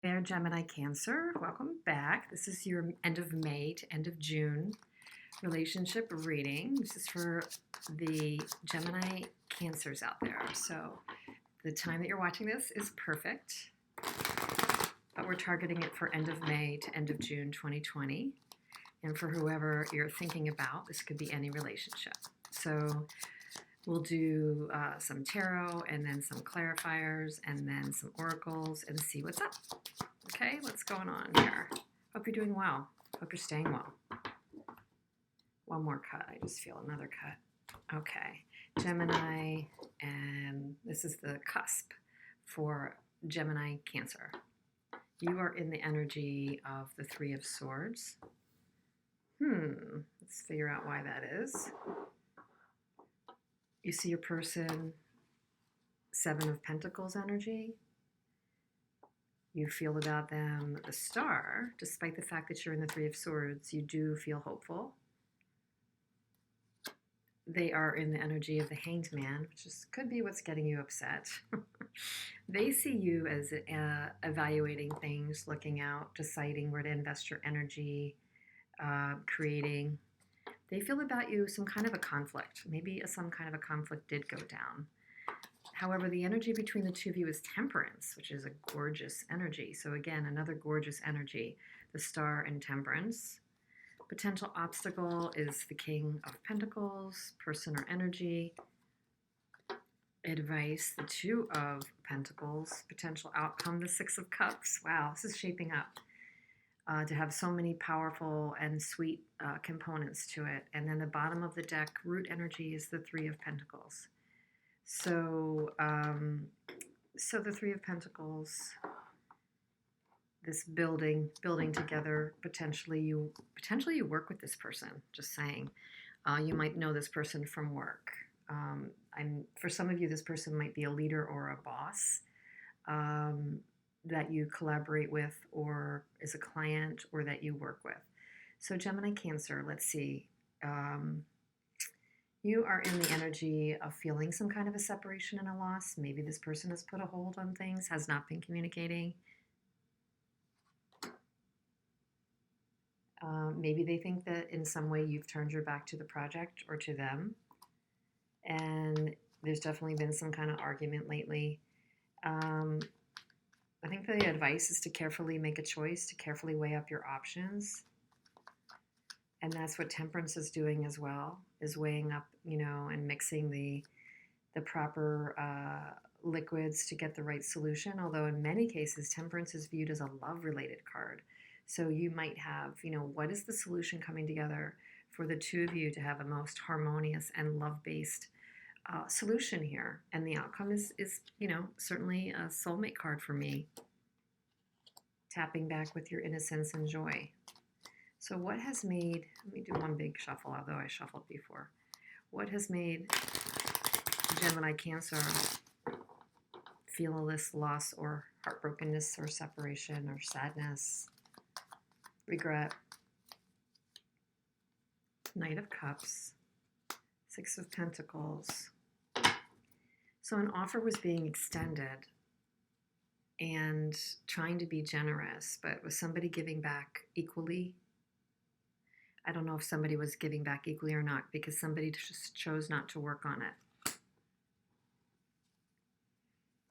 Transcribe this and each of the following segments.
There, Gemini Cancer. Welcome back. This is your end of May to end of June relationship reading. This is for the Gemini Cancers out there. So the time that you're watching this is perfect, but we're targeting it for end of May to end of June 2020. And for whoever you're thinking about, this could be any relationship. So we'll do some tarot and then some clarifiers and then some oracles and see what's up. Okay, what's going on here? Hope you're doing well. Hope you're staying well. One more cut. I just feel another cut. Okay, Gemini, and this is the cusp for Gemini Cancer. You are in the energy of the Three of Swords. Let's figure out why that is. You see your person, Seven of Pentacles energy. You feel about them the Star. Despite the fact that you're in the Three of Swords, you do feel hopeful. They are in the energy of the Hanged Man, which could be what's getting you upset. They see you as evaluating things, looking out, deciding where to invest your energy, creating. They feel about you some kind of a conflict. Maybe some kind of a conflict did go down. However, the energy between the two of you is Temperance, which is a gorgeous energy. So again, another gorgeous energy, the Star and Temperance. Potential obstacle is the King of Pentacles, person or energy. Advice, the Two of Pentacles. Potential outcome, the Six of Cups. Wow, this is shaping up to have so many powerful and sweet components to it. And then the bottom of the deck, root energy, is the Three of Pentacles. So the Three of Pentacles, this building together. Potentially you work with this person. Just saying, you might know this person from work. For some of you, this person might be a leader or a boss that you collaborate with, or is a client, or that you work with. So Gemini Cancer, let's see. You are in the energy of feeling some kind of a separation and a loss. Maybe this person has put a hold on things, has not been communicating. Maybe they think that in some way you've turned your back to the project or to them. And there's definitely been some kind of argument lately. I think the advice is to carefully make a choice, to carefully weigh up your options. And that's what Temperance is doing as well, is weighing up, and mixing the proper liquids to get the right solution. Although in many cases, Temperance is viewed as a love-related card. So you might have, what is the solution coming together for the two of you to have a most harmonious and love-based solution here? And the outcome is certainly a soulmate card for me. Tapping back with your innocence and joy. So what has made, let me do one big shuffle, although I shuffled before. What has made Gemini Cancer feel this loss or heartbrokenness or separation or sadness, regret? Knight of Cups, Six of Pentacles. So an offer was being extended and trying to be generous, but was somebody giving back equally? I don't know if somebody was giving back equally or not, because somebody just chose not to work on it.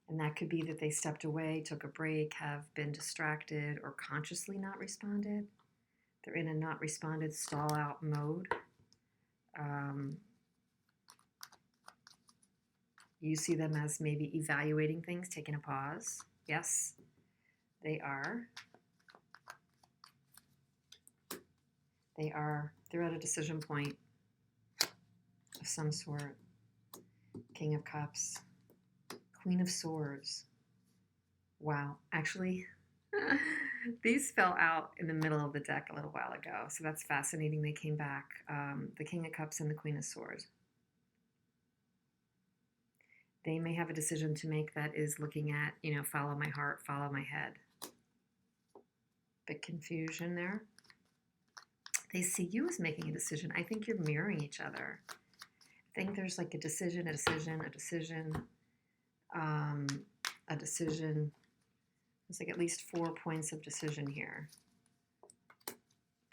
And that could be that they stepped away, took a break, have been distracted, or consciously not responded. They're in a not responded, stall out mode. You see them as maybe evaluating things, taking a pause. Yes, they are. They're at a decision point of some sort. King of Cups, Queen of Swords. Wow, actually, these fell out in the middle of the deck a little while ago, so that's fascinating. They came back, the King of Cups and the Queen of Swords. They may have a decision to make that is looking at, follow my heart, follow my head. Bit confusion there. They see you as making a decision. I think you're mirroring each other. I think there's like a decision, a decision, a decision, a decision. There's like at least 4 points of decision here.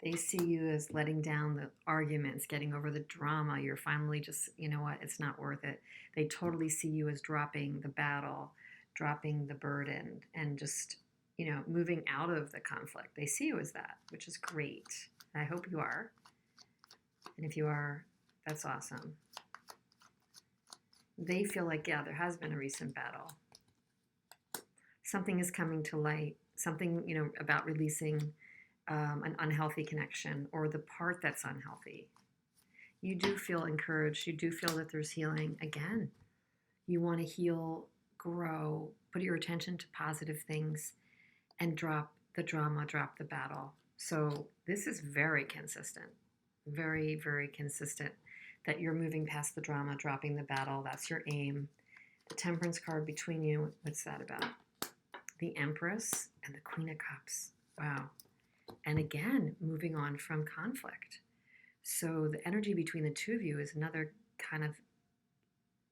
They see you as letting down the arguments, getting over the drama. You're finally just, you know what, it's not worth it. They totally see you as dropping the battle, dropping the burden, and just, you know, moving out of the conflict. They see you as that, which is great. I hope you are. And if you are, that's awesome. They feel like, yeah, there has been a recent battle. Something is coming to light, something, you know, about releasing an unhealthy connection or the part that's unhealthy. You do feel encouraged. You do feel that there's healing. Again, you want to heal, grow, put your attention to positive things, and drop the drama, drop the battle. So this is very consistent, very, very consistent that you're moving past the drama, dropping the battle. That's your aim. The Temperance card between you, what's that about? The Empress and the Queen of Cups. Wow. And again, moving on from conflict. So the energy between the two of you is another kind of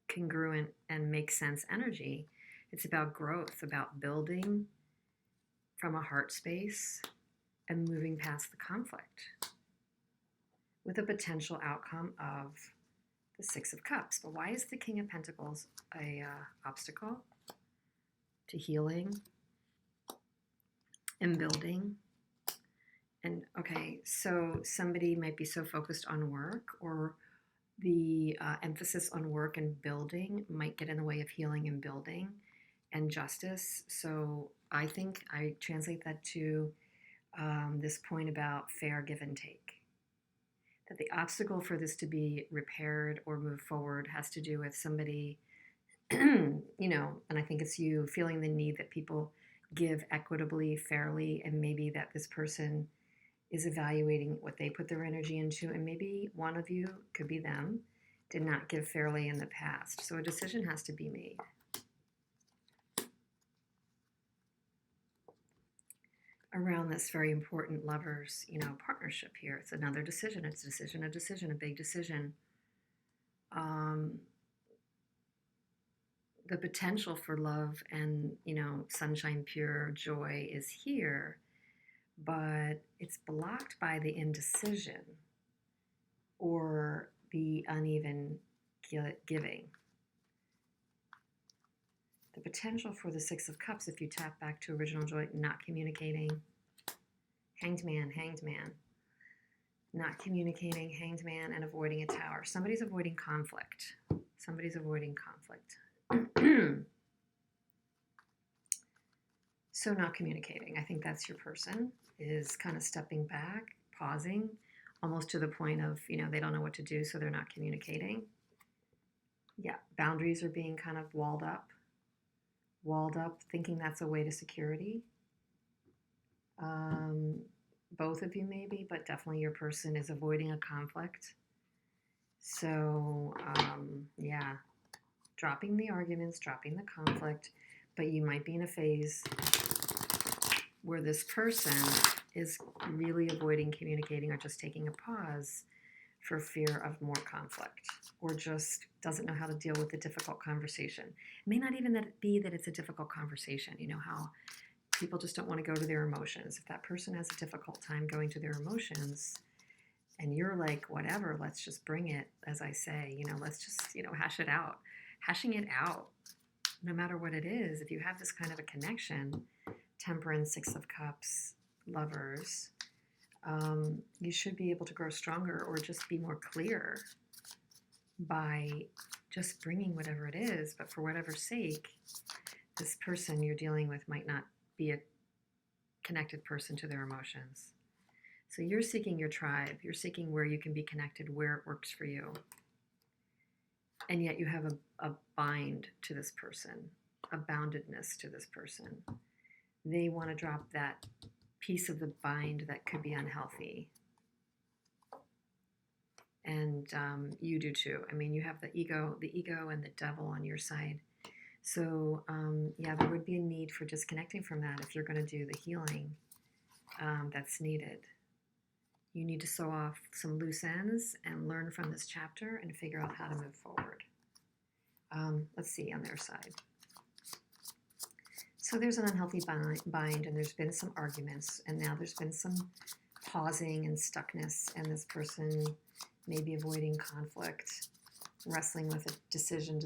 congruent and makes sense energy. It's about growth, about building from a heart space and moving past the conflict with a potential outcome of the Six of Cups. But why is the King of Pentacles a obstacle to healing and building? And okay, so somebody might be so focused on work, or the emphasis on work and building might get in the way of healing and building and justice. So I think I translate that to this point about fair give and take. That the obstacle for this to be repaired or move forward has to do with somebody, you know, and I think it's you feeling the need that people give equitably, fairly, and maybe that this person is evaluating what they put their energy into, and maybe one of you, could be them, did not give fairly in the past. So a decision has to be made. Around this very important lovers, you know, partnership here. It's another decision. It's a decision, a big decision. The potential for love and, you know, sunshine, pure joy is here, but it's blocked by the indecision or the uneven giving. The potential for the Six of Cups, if you tap back to original joy, not communicating, hanged man, not communicating, hanged man, and avoiding a tower. Somebody's avoiding conflict. Somebody's avoiding conflict. So not communicating. I think that's your person, is kind of stepping back, pausing, almost to the point of, you know, they don't know what to do, so they're not communicating. Yeah, boundaries are being kind of walled up, thinking that's a way to security. Both of you maybe, but definitely your person is avoiding a conflict. So, yeah, dropping the arguments, dropping the conflict, but you might be in a phase where this person is really avoiding communicating or just taking a pause for fear of more conflict, or just doesn't know how to deal with a difficult conversation. It may not even be that it's a difficult conversation. You know how people just don't want to go to their emotions. If that person has a difficult time going to their emotions and you're like, whatever, let's just bring it, as I say, you know, let's just, you know, hash it out. Hashing it out, no matter what it is, if you have this kind of a connection, Temperance, Six of Cups, lovers, you should be able to grow stronger or just be more clear by just bringing whatever it is. But for whatever sake, this person you're dealing with might not be a connected person to their emotions. So you're seeking your tribe. You're seeking where you can be connected, where it works for you. And yet you have a bind to this person, a boundedness to this person. They want to drop that piece of the bind that could be unhealthy. And you do too. I mean, you have the ego and the devil on your side. So yeah, there would be a need for disconnecting from that if you're going to do the healing that's needed. You need to sew off some loose ends and learn from this chapter and figure out how to move forward. Let's see on their side. So there's an unhealthy bind, and there's been some arguments, and now there's been some pausing and stuckness, and this person may be avoiding conflict, wrestling with a decision.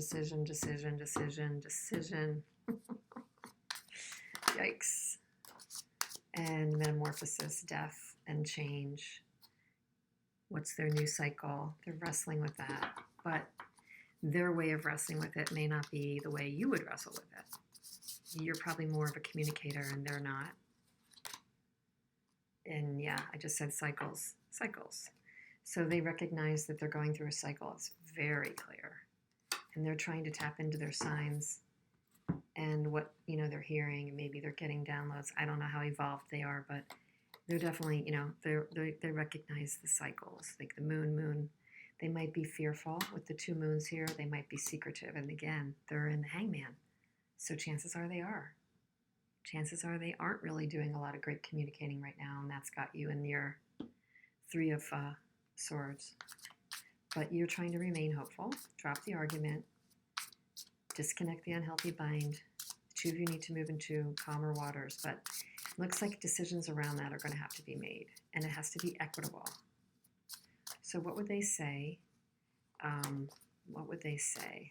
Yikes. And metamorphosis, death, and change. What's their new cycle? They're wrestling with that. But their way of wrestling with it may not be the way you would wrestle with it. You're probably more of a communicator and they're not. And yeah, I just said cycles. So they recognize that they're going through a cycle. It's very clear. And they're trying to tap into their signs and what, they're hearing, and maybe they're getting downloads. I don't know how evolved they are, but they're definitely, they recognize the cycles, like the moon. They might be fearful with the 2 moons here. They might be secretive. And again, they're in the hangman. So chances are they are. Chances are they aren't really doing a lot of great communicating right now, and that's got you in your 3 of Swords. But you're trying to remain hopeful, drop the argument, disconnect the unhealthy bind. The 2 of you need to move into calmer waters, but it looks like decisions around that are going to have to be made, and it has to be equitable. So what would they say? What would they say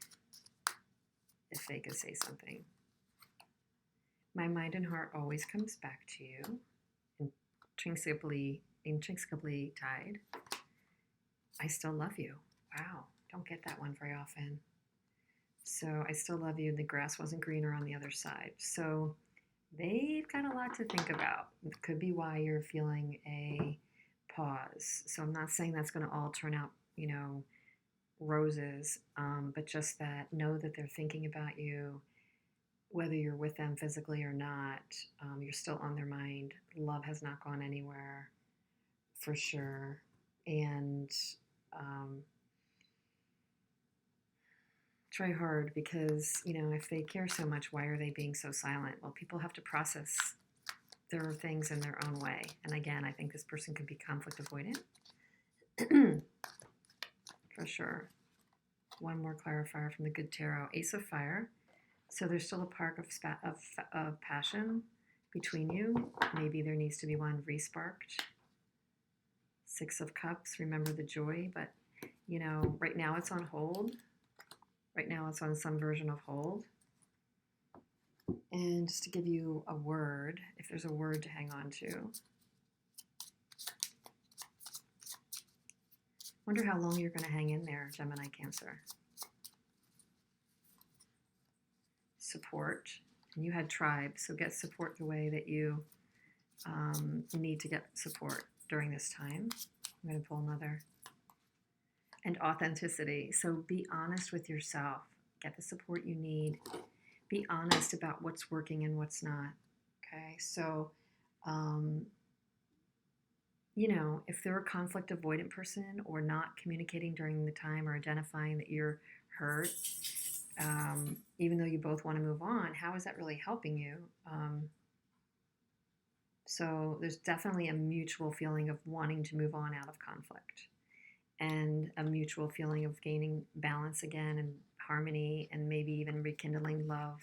if they could say something? My mind and heart always comes back to you, intrinsically tied. I still love you. Wow, don't get that one very often. So I still love you. The grass wasn't greener on the other side. So they've got a lot to think about. It could be why you're feeling a pause. So I'm not saying that's going to all turn out, roses, but just that know that they're thinking about you, whether you're with them physically or not. You're still on their mind. Love has not gone anywhere, for sure. And try hard, because, if they care so much, why are they being so silent? Well, people have to process their things in their own way. And again, I think this person could be conflict avoidant. For sure. One more clarifier from the Good Tarot. Ace of Fire. So there's still a spark of passion between you. Maybe there needs to be one re-sparked. 6 of Cups. Remember the joy, but, right now it's on hold. Right now it's on some version of hold. And just to give you a word, if there's a word to hang on to. Wonder how long you're going to hang in there, Gemini, Cancer. Support. And you had tribe, so get support the way that you need to get support during this time. I'm going to pull another. And authenticity. So be honest with yourself. Get the support you need. Be honest about what's working and what's not. Okay, so, if they're a conflict avoidant person or not communicating during the time or identifying that you're hurt, even though you both want to move on, how is that really helping you? So there's definitely a mutual feeling of wanting to move on out of conflict, and a mutual feeling of gaining balance again and harmony, and maybe even rekindling love.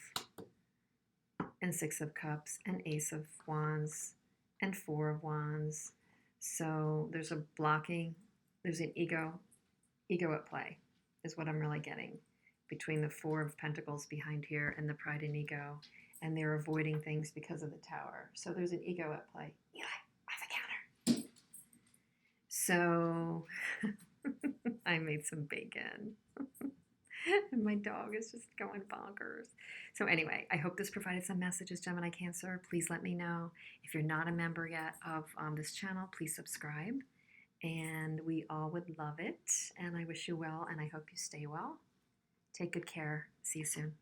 And 6 of Cups, and Ace of Wands, and 4 of Wands. So there's a blocking, there's an ego at play, is what I'm really getting, between the 4 of Pentacles behind here and the pride and ego. And they're avoiding things because of the Tower. So there's an ego at play. Eli, off the counter. So I made some bacon. And my dog is just going bonkers. So anyway, I hope this provided some messages, Gemini, Cancer. Please let me know. If you're not a member yet of this channel, please subscribe. And we all would love it. And I wish you well, and I hope you stay well. Take good care. See you soon.